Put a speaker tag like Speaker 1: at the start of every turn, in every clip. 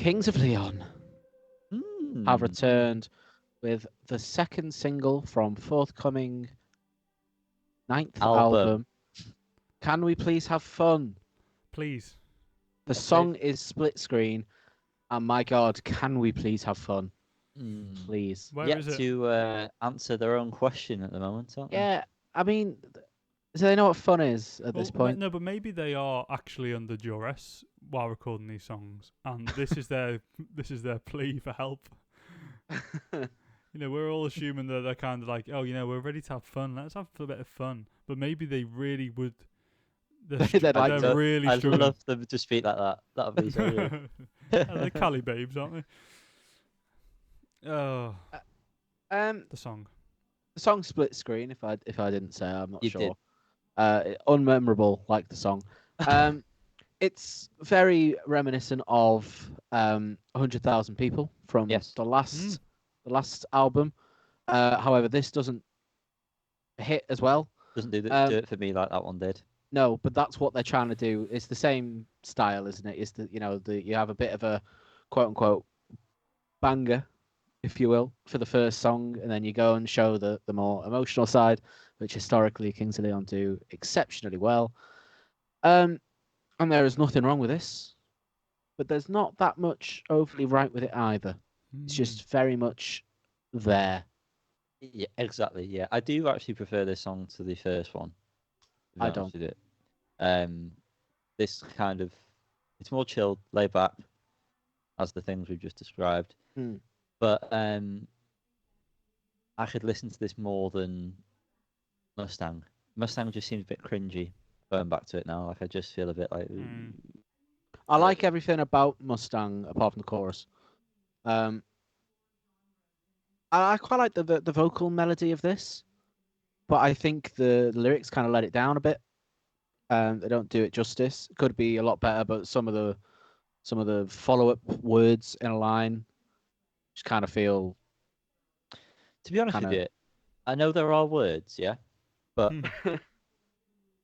Speaker 1: Kings of Leon have returned with the second single from forthcoming ninth album. Can We Please Have Fun?
Speaker 2: Please.
Speaker 1: The song is Split Screen, and my God, can we please have fun? Please.
Speaker 2: Where is it?
Speaker 3: To answer their own question at the moment, aren't they?
Speaker 1: Yeah, I mean, do they know what fun is at this point?
Speaker 2: No, but maybe they are actually under duress while recording these songs, and this is their plea for help. We're all assuming that they're kind of like, oh, we're ready to have fun. Let's have a bit of fun. But maybe they really would. They're really
Speaker 3: I'd
Speaker 2: struggling.
Speaker 3: love them to speak like that. That would be so good.
Speaker 2: They're Cali babes, aren't they? Oh. The song.
Speaker 1: The song Split Screen. If I didn't say, I'm not
Speaker 3: You
Speaker 1: sure.
Speaker 3: did.
Speaker 1: Unmemorable, like the song. It's very reminiscent of 100,000 People from the last album. However, this doesn't hit as well.
Speaker 3: Doesn't do it for me like that one did.
Speaker 1: No, but that's what they're trying to do. It's the same style, isn't it? It's you have a bit of a quote unquote banger, if you will, for the first song, and then you go and show the more emotional side, which historically Kings of Leon do exceptionally well. And there is nothing wrong with this, but there's not that much overly right with it either. It's just very much there.
Speaker 3: Yeah, exactly. Yeah, I do actually prefer this song to the first one.
Speaker 1: I don't.
Speaker 3: This kind of, it's more chilled, laid back, as the things we've just described. But I could listen to this more than Mustang. Mustang just seems a bit cringy. Going back to it now, like I just feel a bit like.
Speaker 1: I like everything about Mustang apart from the chorus. I quite like the vocal melody of this, but I think the lyrics kind of let it down a bit. They don't do it justice. It could be a lot better, but some of the follow-up words in a line just kind of feel.
Speaker 3: To be honest with you, I know there are words, yeah, but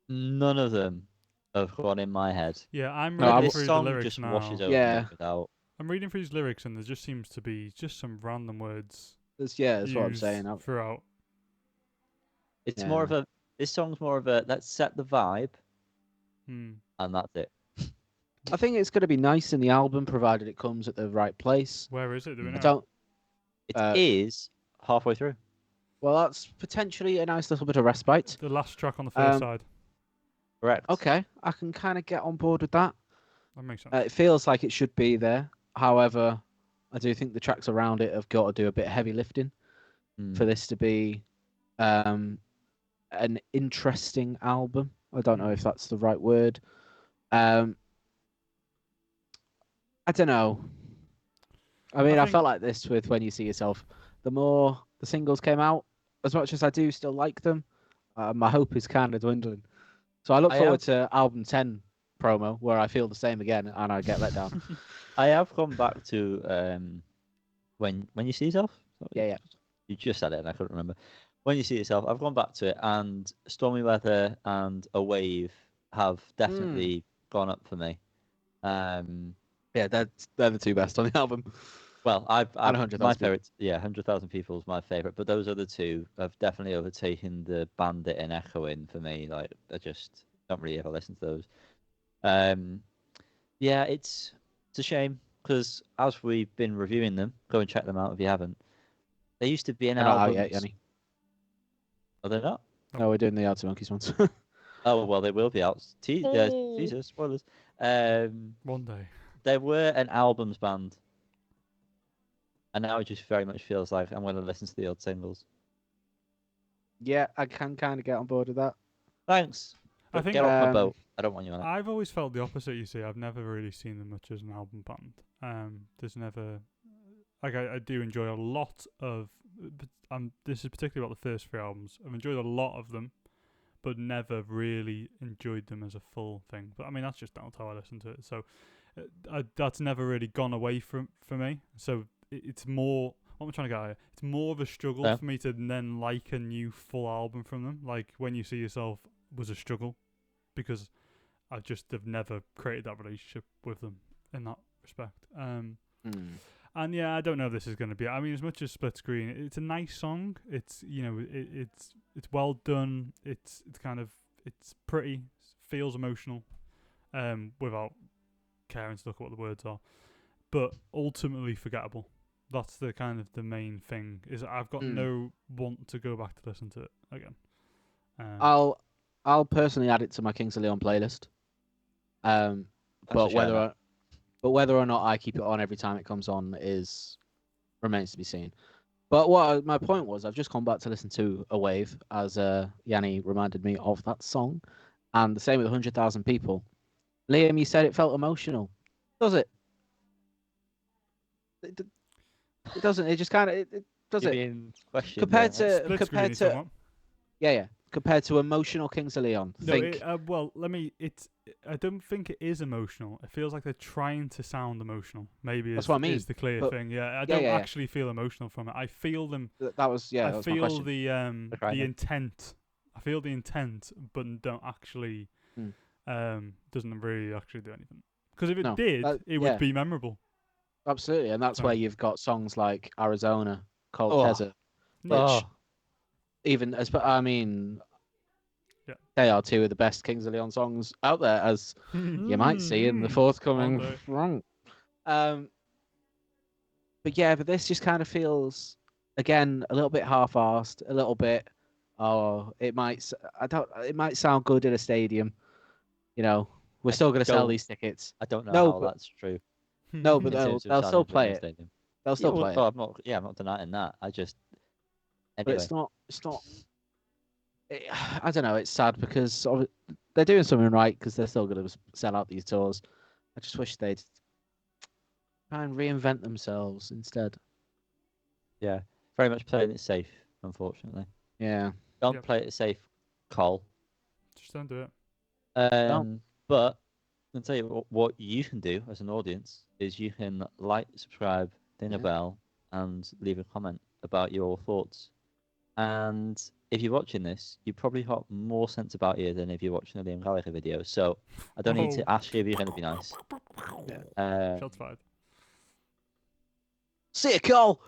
Speaker 3: none of them have gone in my head.
Speaker 2: Yeah, I'm reading through the lyrics
Speaker 3: just
Speaker 2: now.
Speaker 3: washes over me without.
Speaker 2: I'm reading through his lyrics, and there just seems to be just some random words.
Speaker 1: That's what I'm saying.
Speaker 2: Throughout.
Speaker 3: It's more of a. This song's more of a let's set the vibe, and that's it.
Speaker 1: I think it's going to be nice in the album, provided it comes at the right place.
Speaker 2: Where is it? Do we know?
Speaker 1: I don't.
Speaker 3: It is halfway through.
Speaker 1: Well, that's potentially a nice little bit of respite.
Speaker 2: The last track on the first side.
Speaker 3: Correct.
Speaker 1: Okay, I can kind of get on board with that.
Speaker 2: That makes sense.
Speaker 1: It feels like it should be there. However, I do think the tracks around it have got to do a bit of heavy lifting for this to be an interesting album. I don't know if that's the right word. I don't know. I mean, I felt like this with When You See Yourself. The more the singles came out, as much as I do still like them, my hope is kind of dwindling. So I look forward to album 10 promo, where I feel the same again and I get let down.
Speaker 3: I have gone back to when You See Yourself.
Speaker 1: Yeah.
Speaker 3: You just said it, and I couldn't remember. When You See Yourself, I've gone back to it, and Stormy Weather and A Wave have definitely gone up for me.
Speaker 1: Yeah, they're the two best on the album.
Speaker 3: Well, my favorite,
Speaker 1: 100,000
Speaker 3: People is my favorite, but those other two have definitely overtaken the Bandit and Echoing for me. Like, I just don't really ever listen to those. Yeah, it's a shame because as we've been reviewing them, go and check them out if you haven't. They used to be an album.
Speaker 1: Not out yet, Yanni.
Speaker 3: Are they not?
Speaker 1: No, we're doing the Arctic Monkeys ones.
Speaker 3: Oh well, they will be out. Teaser, spoilers.
Speaker 2: One day.
Speaker 3: They were an albums band, and now it just very much feels like I'm going to listen to the old singles.
Speaker 1: Yeah, I can kind of get on board with that.
Speaker 3: Thanks.
Speaker 2: I think
Speaker 3: get off my boat. I don't want you on it.
Speaker 2: I've always felt the opposite. You see, I've never really seen them much as an album band. There's never like I do enjoy a lot of. This is particularly about the first three albums. I've enjoyed a lot of them, but never really enjoyed them as a full thing. But I mean, that's just down to how I listen to it. So that's never really gone away for me. So it's more. What I'm trying to get at, it's more of a struggle for me to then like a new full album from them. Like When You See Yourself was a struggle because I just have never created that relationship with them in that respect.
Speaker 1: Hmm.
Speaker 2: And yeah, I don't know if this is going to be. I mean, as much as Split Screen, it's a nice song. It's it's well done. It's pretty. Feels emotional, without caring to look at what the words are. But ultimately forgettable. That's the kind of the main thing. Is I've got no want to go back to listen to it again.
Speaker 1: I'll personally add it to my Kings of Leon playlist. But whether or not I keep it on every time it comes on remains to be seen. But my point was, I've just come back to listen to A Wave, as Yanni reminded me of that song, and the same with 100,000 People. Liam, you said it felt emotional. Does it? It doesn't. It just kind of it does it. Compared to compared to emotional Kings of Leon.
Speaker 2: I don't think it is emotional. It feels like they're trying to sound emotional. Maybe
Speaker 1: that's what I mean.
Speaker 2: Is the clear thing. Yeah, I don't actually feel emotional from it. I feel them.
Speaker 1: That was
Speaker 2: I
Speaker 1: was
Speaker 2: feel
Speaker 1: my question.
Speaker 2: the intent. I feel the intent, but don't actually. Doesn't really actually do anything. Because if it it would be memorable.
Speaker 1: Absolutely, and that's where you've got songs like Arizona, Cold Desert, which even as they are two of the best Kings of Leon songs out there, as you might see in the forthcoming. But this just kind of feels, again, a little bit half-arsed, a little bit. It might sound good in a stadium. We're still going to sell these tickets.
Speaker 3: I don't know how that's true.
Speaker 1: No, but they'll still play it. They'll still play it.
Speaker 3: I'm not denying that. Anyway.
Speaker 1: But it's not. I don't know. It's sad because they're doing something right, because they're still going to sell out these tours. I just wish they'd try and reinvent themselves instead.
Speaker 3: Yeah, very much playing it safe, unfortunately.
Speaker 1: Yeah.
Speaker 3: Don't play it safe, Cole.
Speaker 2: Just don't do it.
Speaker 3: But I'll tell you what you can do as an audience is you can like, subscribe, ding a bell, and leave a comment about your thoughts. And if you're watching this, you probably got more sense about you than if you're watching a Liam Gallagher video. So I don't need to ask you if you're going to be nice.
Speaker 2: Shots fired.
Speaker 1: See you, Cole.